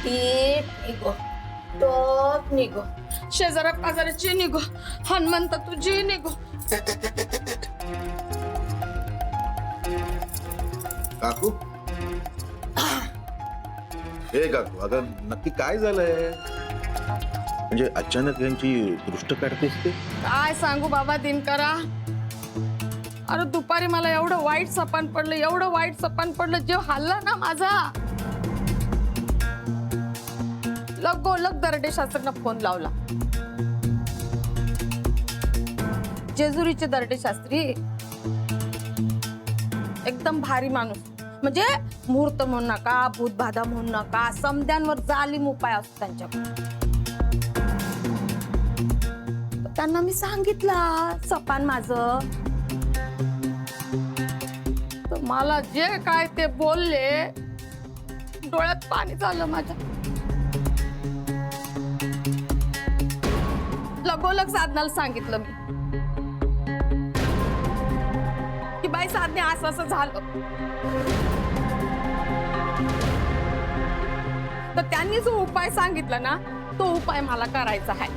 नीट निघो, टोक निघो, शेजारा पाजाराची निघो, हनुमंत तुझी निघो. काकू हे काकू, अगं नक्की काय झालंय? म्हणजे अचानक यांची दृष्ट काढतेस ते? काय सांगू बाबा दिनकरा, अरे दुपारी मला एवढं वाईट सपन पडलं, एवढं वाईट सपन पडलं, जीव हल्ला ना माझा. लगोलग दर्डे शास्त्रींना फोन लावला. जेजुरीचे दर्डे शास्त्री एकदम भारी माणूस, म्हणजे मुहूर्त म्हणू नका, भूतबाधा म्हणू नका, समद्यांवर जालिम उपाय असतो त्यांच्याकडे. त्यांना मी सांगितलं सपान माझं, तर मला जे काय ते बोलले, डोळ्यात पाणी झालं माझ्या. लगोलग साधनाला सांगितलं मी की बाई साधने असं असं झालं. तर त्यांनी जो उपाय सांगितला ना, तो उपाय मला करायचा आहे.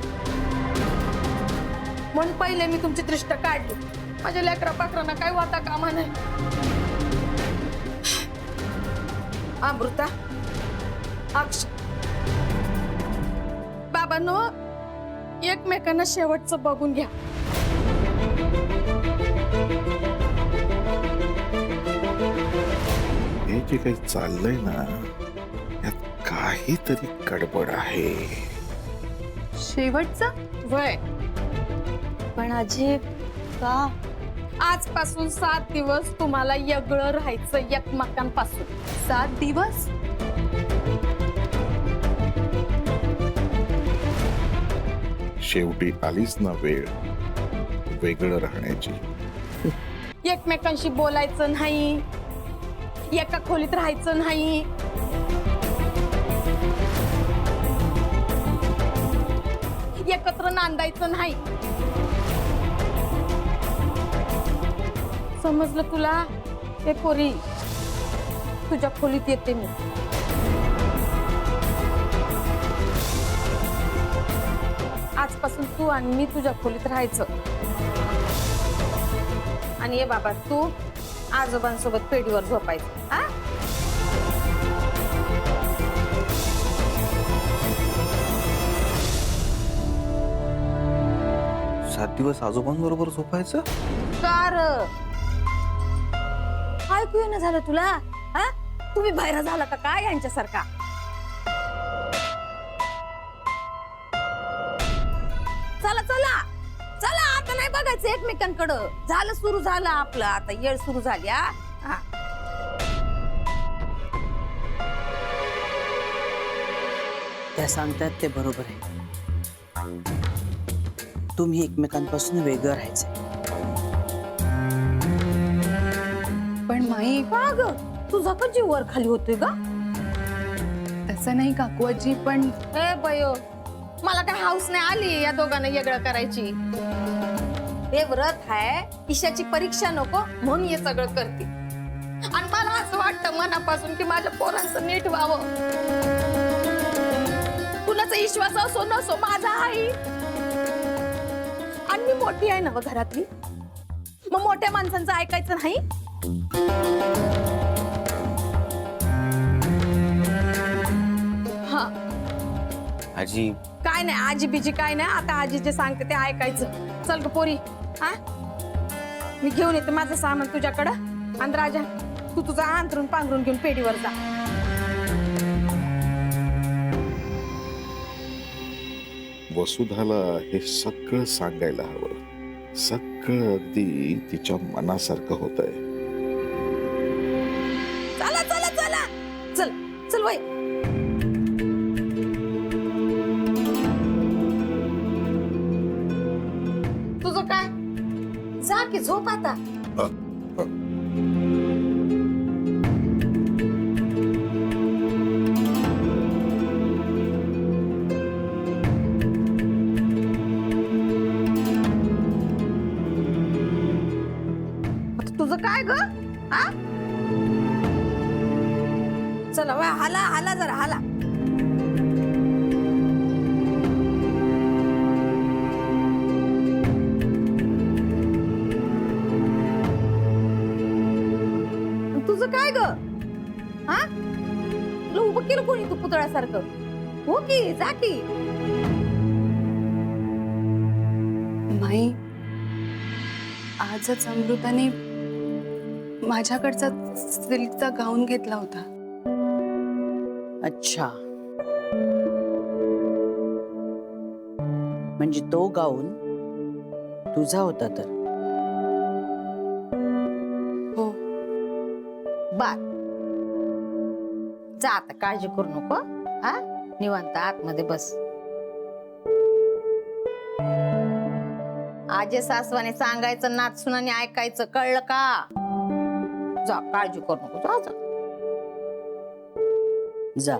म्हणून पहिले मी तुमची दृष्ट काढली. माझ्या लेकरा पाकरांना काय वाता कामा नाही. अमृता, अक्ष, बाबांनो, एकमेकांना शेवटचं बघून घ्या. हे जे काही चाललंय ना, यात काहीतरी गडबड आहे. शेवटचं वय पण आजी का? आजपासून 7 दिवस तुम्हाला वेगळं राहायचं एकमेकांपासून. 7 दिवस? शेवटी आलीच ना वेळ वेगळं राहण्याची. एकमेकांशी बोलायचं नाही, एका खोलीत राहायचं नाही, एकत्र नांदायचं नाही. समजलं तुला? हे पोरी, तुझ्या खोलीत येते मी. आजपासून तू आणि मी तुझ्या खोलीत राहायचं. आणि ये बाबा, तू आजोबांसोबत पेडीवर झोपायचं. हा? सात दिवस आजोबांबरोबर झोपायचं? कार ऐकू येणं झालं तुला? हा? तुम्ही बाहेर झाला का काय यांच्यासारखा? चला चला चला, आता नाही बघायचं एकमेकांकडं. झालं, सुरू झालं आपलं आता, येळ सुरू झाली. हा, त्या सांगतात ते बरोबर आहे. तुम्ही एकमेकांपासून वेगळं राहायचं. पण माई, का ग? तुझा का जीव वर खाली होतोय का? तसं नाही काकू आजी, पण ए बयो, मला काय हाऊस नाही आली या दोघांना वेगळं करायची. हे व्रत आहे, ईशाची परीक्षा नको म्हणून हे सगळं करते. आणि मला असं वाटतं मनापासून की माझ्या पोरांचं नीट व्हावं. कुणाचा विश्वास असो नसो, माझा आई. आणि मी मोठी आहे ना व घरातली, मग मोठ्या माणसांचं ऐकायचं नाही. हा, आजी काय नाही आजी बिजी काय नाही. आता आजी जे सांगते ते ऐकायचं. चल ग पोरी, हा, मी घेऊन येते माझं सामान तुझ्याकडं. आणि राजा, तू तुझा अंथरून पांघरून घेऊन पेडीवर जा. वसुधाला हे सगळं सांगायला हवं. सगळं अगदी तिच्या मनासारखं होतंय. चला चला चला, चल चल वय. तुझं काय? जा की झोप आता. तुझं काय ग? चला वा, हाला हाला जरा हाला. तुझं काय ग? हा, तुला उभं केलं कोणी तू पुतळ्यासारखं? हो की, जा की. माई, आजच अमृताने माझ्याकडचा सिल्कचा गाऊन घेतला होता. अच्छा, म्हणजे तो गाऊन तुझा होता तर. हो. बर, जा आता, काळजी करू नको. हा, निवांत आतमध्ये बस. आजे सासवाने सांगायचं, नाचुनाने ऐकायचं, कळलं का? जा, काळजी करू नको. जा जा. जा.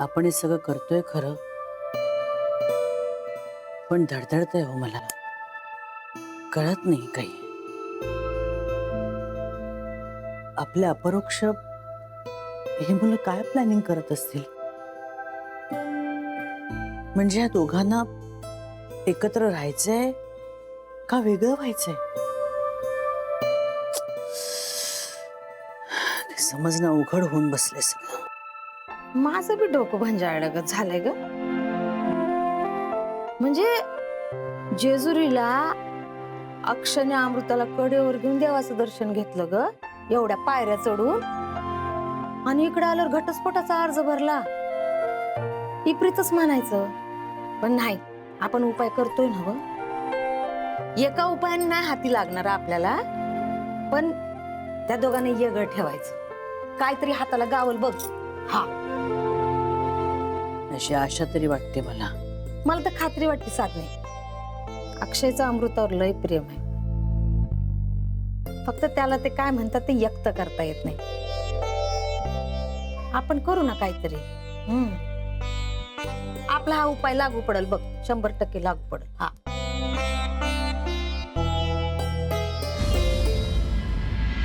आपण हे सगळं करतोय खरं, पण धडधडतंय हो मला. कळत नाही काही. आपल्या अपरोक्ष हे मुलं काय प्लॅनिंग करत असतील? म्हणजे या दोघांना एकत्र राहायचंय का वेगळं व्हायचंय? ते समजणं अवघड होऊन बसलंय सगळं. माझं बी डोकं भंजाळगत झालंय ग. म्हणजे जेजुरीला अक्षयने अमृताला कडेवर घेऊन देवाचं दर्शन घेतलं ग, एवढ्या पायऱ्या चढून. आणि इकडे आल्यावर घटस्फोटाचा अर्ज भरला. इप्रीतच म्हणायचं, पण नाही, आपण उपाय करतोय ना व. एका उपायाने नाही हाती लागणार आपल्याला, पण त्या दोघांनी येगळं ठेवायचं. काहीतरी हाताला गावल बघ. हा, अशी आशा तरी वाटते मला. मला तर खात्री वाटते साधने, अक्षयचं अमृतावर लय प्रेम आहे. फक्त त्याला ते काय म्हणतात ते व्यक्त करता येत नाही. आपण करू ना काहीतरी. आपला हा उपाय लागू पडेल बघ, 100% लागू पडेल. हा.